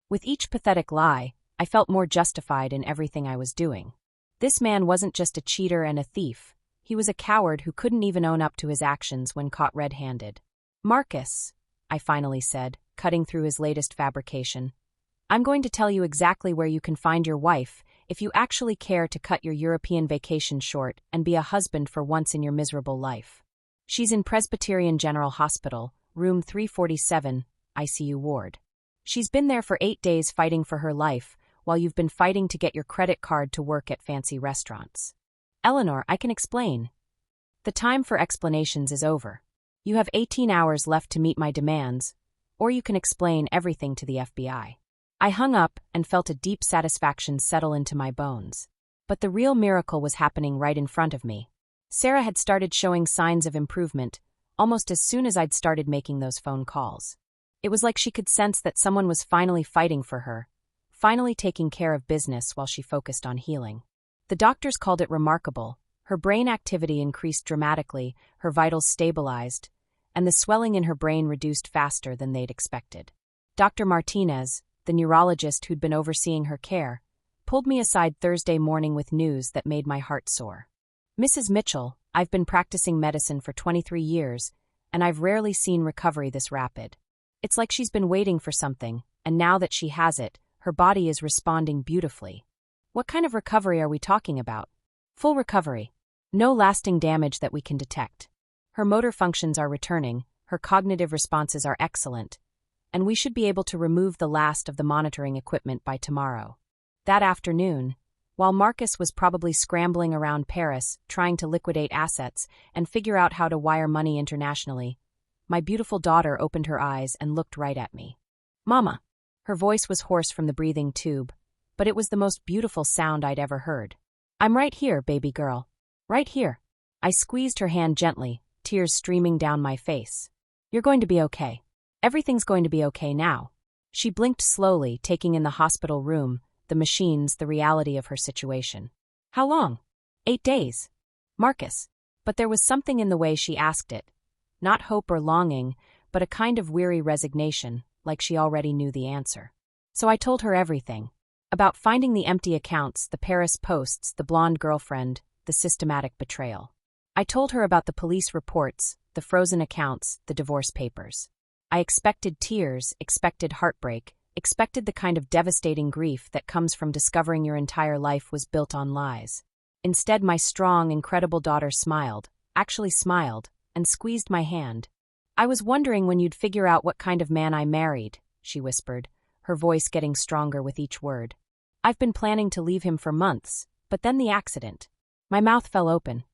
With each pathetic lie, I felt more justified in everything I was doing. This man wasn't just a cheater and a thief. He was a coward who couldn't even own up to his actions when caught red-handed. Marcus, I finally said, cutting through his latest fabrication, I'm going to tell you exactly where you can find your wife if you actually care to cut your European vacation short and be a husband for once in your miserable life. She's in Presbyterian General Hospital, room 347, ICU ward. She's been there for 8 days fighting for her life, while you've been fighting to get your credit card to work at fancy restaurants. Eleanor, I can explain. The time for explanations is over. You have 18 hours left to meet my demands, or you can explain everything to the FBI. I hung up and felt a deep satisfaction settle into my bones. But the real miracle was happening right in front of me. Sarah had started showing signs of improvement, almost as soon as I'd started making those phone calls. It was like she could sense that someone was finally fighting for her, finally taking care of business while she focused on healing. The doctors called it remarkable. Her brain activity increased dramatically, her vitals stabilized, and the swelling in her brain reduced faster than they'd expected. Dr. Martinez, the neurologist who'd been overseeing her care, pulled me aside Thursday morning with news that made my heart soar. Mrs. Mitchell, I've been practicing medicine for 23 years, and I've rarely seen recovery this rapid. It's like she's been waiting for something, and now that she has it, her body is responding beautifully. What kind of recovery are we talking about? Full recovery. No lasting damage that we can detect. Her motor functions are returning, her cognitive responses are excellent, and we should be able to remove the last of the monitoring equipment by tomorrow. That afternoon, while Marcus was probably scrambling around Paris, trying to liquidate assets and figure out how to wire money internationally, my beautiful daughter opened her eyes and looked right at me. Mama. Her voice was hoarse from the breathing tube, but it was the most beautiful sound I'd ever heard. I'm right here, baby girl. Right here. I squeezed her hand gently, tears streaming down my face. You're going to be okay. Everything's going to be okay now. She blinked slowly, taking in the hospital room, the machines, the reality of her situation. How long? 8 days. Marcus. But there was something in the way she asked it. Not hope or longing, but a kind of weary resignation, like she already knew the answer. So I told her everything. About finding the empty accounts, the Paris posts, the blonde girlfriend, the systematic betrayal. I told her about the police reports, the frozen accounts, the divorce papers. I expected tears, expected heartbreak, expected the kind of devastating grief that comes from discovering your entire life was built on lies. Instead, my strong, incredible daughter smiled, actually smiled, and squeezed my hand. I was wondering when you'd figure out what kind of man I married, she whispered, her voice getting stronger with each word. I've been planning to leave him for months, but then the accident. My mouth fell open.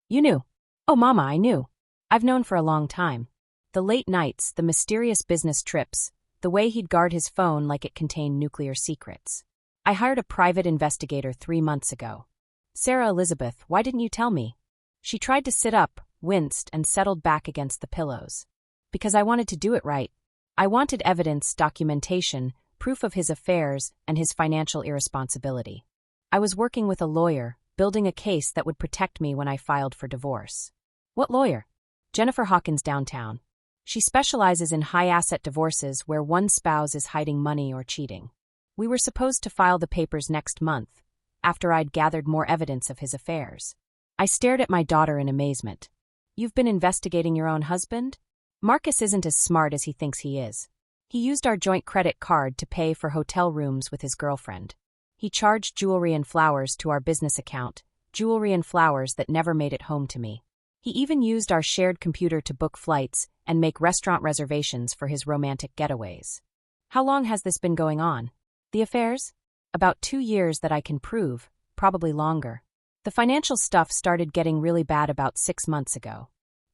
You knew. Oh, Mama, I knew. I've known for a long time. The late nights, the mysterious business trips, the way he'd guard his phone like it contained nuclear secrets. I hired a private investigator 3 months ago. Sarah Elizabeth, why didn't you tell me? She tried to sit up, winced, and settled back against the pillows. Because I wanted to do it right. I wanted evidence, documentation, proof of his affairs, and his financial irresponsibility. I was working with a lawyer, building a case that would protect me when I filed for divorce. What lawyer? Jennifer Hawkins downtown. She specializes in high-asset divorces where one spouse is hiding money or cheating. We were supposed to file the papers next month, after I'd gathered more evidence of his affairs. I stared at my daughter in amazement. You've been investigating your own husband? Marcus isn't as smart as he thinks he is. He used our joint credit card to pay for hotel rooms with his girlfriend. He charged jewelry and flowers to our business account, jewelry and flowers that never made it home to me. He even used our shared computer to book flights and make restaurant reservations for his romantic getaways. How long has this been going on? The affairs? About 2 years that I can prove, probably longer. The financial stuff started getting really bad about 6 months ago.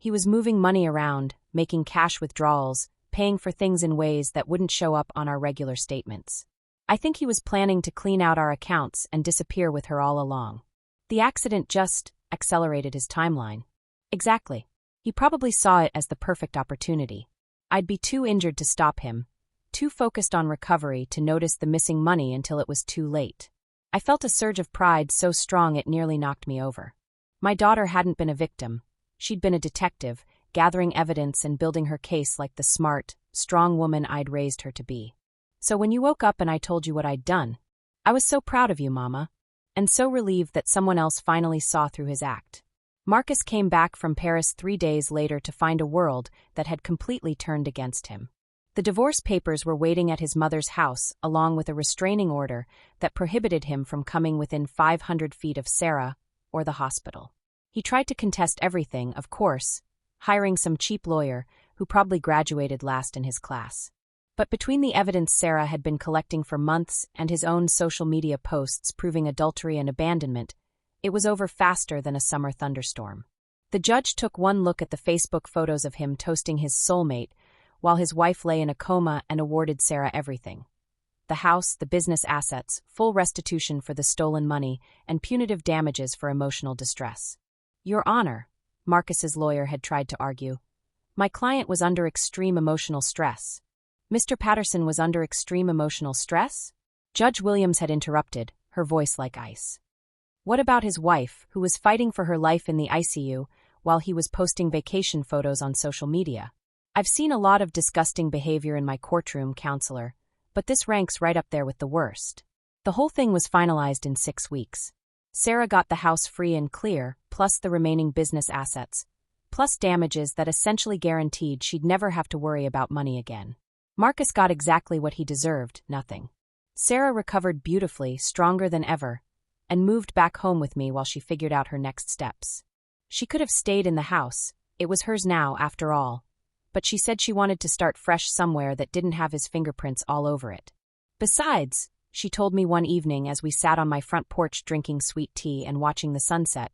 He was moving money around, making cash withdrawals, paying for things in ways that wouldn't show up on our regular statements. I think he was planning to clean out our accounts and disappear with her all along. The accident just accelerated his timeline. Exactly. He probably saw it as the perfect opportunity. I'd be too injured to stop him, too focused on recovery to notice the missing money until it was too late. I felt a surge of pride so strong it nearly knocked me over. My daughter hadn't been a victim. She'd been a detective, gathering evidence and building her case like the smart, strong woman I'd raised her to be. So when you woke up and I told you what I'd done, I was so proud of you, Mama, and so relieved that someone else finally saw through his act. Marcus came back from Paris 3 days later to find a world that had completely turned against him. The divorce papers were waiting at his mother's house, along with a restraining order that prohibited him from coming within 500 feet of Sarah or the hospital. He tried to contest everything, of course, hiring some cheap lawyer who probably graduated last in his class. But between the evidence Sarah had been collecting for months and his own social media posts proving adultery and abandonment, it was over faster than a summer thunderstorm. The judge took one look at the Facebook photos of him toasting his soulmate while his wife lay in a coma and awarded Sarah everything. The house, the business assets, full restitution for the stolen money, and punitive damages for emotional distress. Your Honor, Marcus's lawyer had tried to argue, my client was under extreme emotional stress. Mr. Patterson was under extreme emotional stress? Judge Williams had interrupted, her voice like ice. What about his wife, who was fighting for her life in the ICU while he was posting vacation photos on social media? I've seen a lot of disgusting behavior in my courtroom, counselor, but this ranks right up there with the worst. The whole thing was finalized in 6 weeks. Sarah got the house free and clear, plus the remaining business assets, plus damages that essentially guaranteed she'd never have to worry about money again. Marcus got exactly what he deserved, nothing. Sarah recovered beautifully, stronger than ever, and moved back home with me while she figured out her next steps. She could have stayed in the house, it was hers now, after all, but she said she wanted to start fresh somewhere that didn't have his fingerprints all over it. Besides, she told me one evening as we sat on my front porch drinking sweet tea and watching the sunset,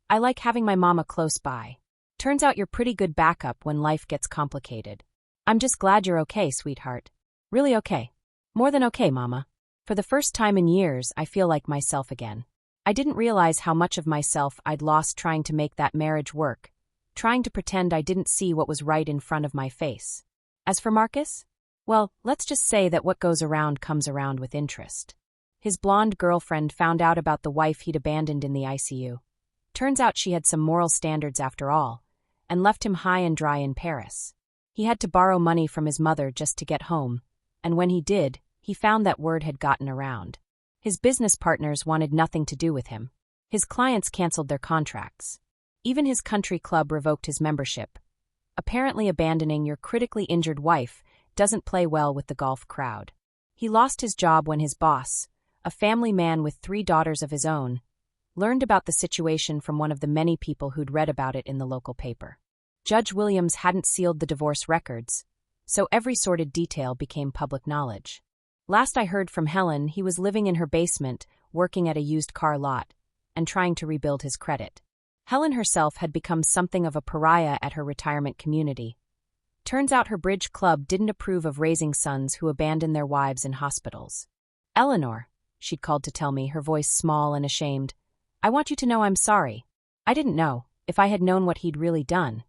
I like having my mama close by. Turns out you're pretty good backup when life gets complicated. I'm just glad you're okay, sweetheart. Really okay. More than okay, Mama. For the first time in years, I feel like myself again. I didn't realize how much of myself I'd lost trying to make that marriage work, trying to pretend I didn't see what was right in front of my face. As for Marcus? Well, let's just say that what goes around comes around with interest. His blonde girlfriend found out about the wife he'd abandoned in the ICU. Turns out she had some moral standards after all, and left him high and dry in Paris. He had to borrow money from his mother just to get home, and when he did, he found that word had gotten around. His business partners wanted nothing to do with him. His clients canceled their contracts. Even his country club revoked his membership. Apparently abandoning your critically injured wife doesn't play well with the golf crowd. He lost his job when his boss, a family man with 3 daughters of his own, learned about the situation from one of the many people who'd read about it in the local paper. Judge Williams hadn't sealed the divorce records, so every sordid detail became public knowledge. Last I heard from Helen, he was living in her basement, working at a used car lot, and trying to rebuild his credit. Helen herself had become something of a pariah at her retirement community. Turns out her bridge club didn't approve of raising sons who abandoned their wives in hospitals. Eleanor, she'd called to tell me, her voice small and ashamed, I want you to know I'm sorry. I didn't know, if I had known what he'd really done.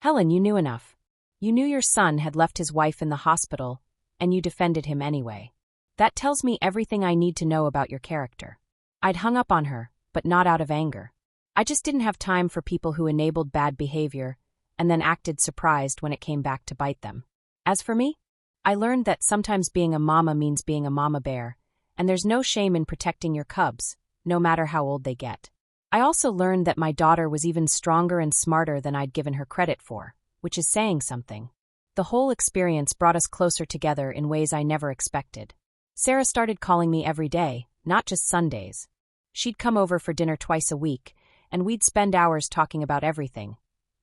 Helen, you knew enough. You knew your son had left his wife in the hospital, and you defended him anyway. That tells me everything I need to know about your character. I'd hung up on her, but not out of anger. I just didn't have time for people who enabled bad behavior and then acted surprised when it came back to bite them. As for me, I learned that sometimes being a mama means being a mama bear, and there's no shame in protecting your cubs, no matter how old they get. I also learned that my daughter was even stronger and smarter than I'd given her credit for, which is saying something. The whole experience brought us closer together in ways I never expected. Sarah started calling me every day, not just Sundays. She'd come over for dinner twice a week, and we'd spend hours talking about everything.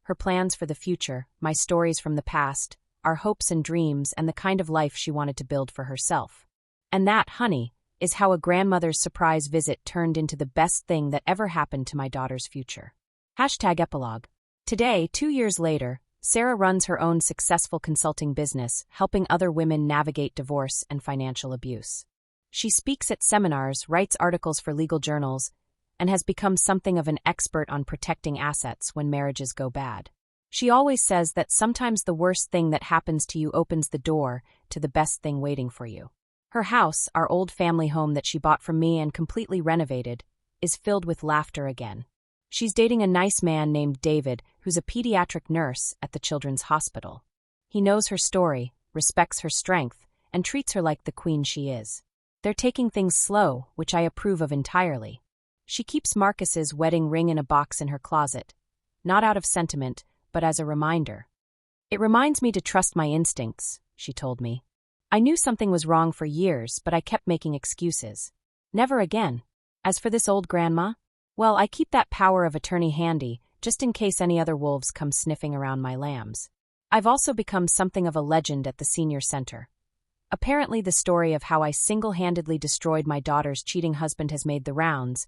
Her plans for the future, my stories from the past, our hopes and dreams, and the kind of life she wanted to build for herself. And that, honey, is how a grandmother's surprise visit turned into the best thing that ever happened to my daughter's future. #epilogue Today, 2 years later, Sarah runs her own successful consulting business, helping other women navigate divorce and financial abuse. She speaks at seminars, writes articles for legal journals, and has become something of an expert on protecting assets when marriages go bad. She always says that sometimes the worst thing that happens to you opens the door to the best thing waiting for you. Her house, our old family home that she bought from me and completely renovated, is filled with laughter again. She's dating a nice man named David, who's a pediatric nurse at the children's hospital. He knows her story, respects her strength, and treats her like the queen she is. They're taking things slow, which I approve of entirely. She keeps Marcus's wedding ring in a box in her closet, not out of sentiment, but as a reminder. It reminds me to trust my instincts, she told me. I knew something was wrong for years, but I kept making excuses. Never again. As for this old grandma, well, I keep that power of attorney handy, just in case any other wolves come sniffing around my lambs. I've also become something of a legend at the senior center. Apparently the story of how I single-handedly destroyed my daughter's cheating husband has made the rounds,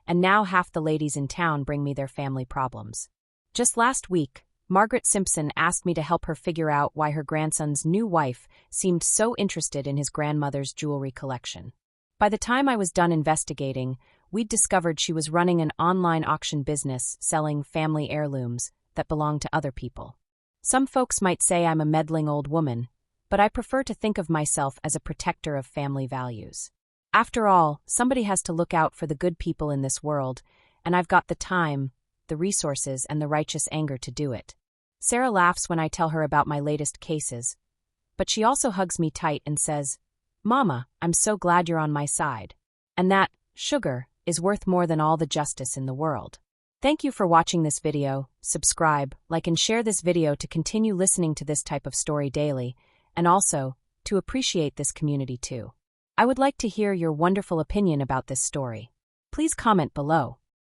and now half the ladies in town bring me their family problems. Just last week, Margaret Simpson asked me to help her figure out why her grandson's new wife seemed so interested in his grandmother's jewelry collection. By the time I was done investigating, we'd discovered she was running an online auction business selling family heirlooms that belonged to other people. Some folks might say I'm a meddling old woman, but I prefer to think of myself as a protector of family values. After all, somebody has to look out for the good people in this world, and I've got the time, the resources, and the righteous anger to do it. Sarah laughs when I tell her about my latest cases, but she also hugs me tight and says, "Mama, I'm so glad you're on my side." And that, sugar, is worth more than all the justice in the world. Thank you for watching this video. Subscribe, like, and share this video to continue listening to this type of story daily, and also to appreciate this community too. I would like to hear your wonderful opinion about this story. Please comment below.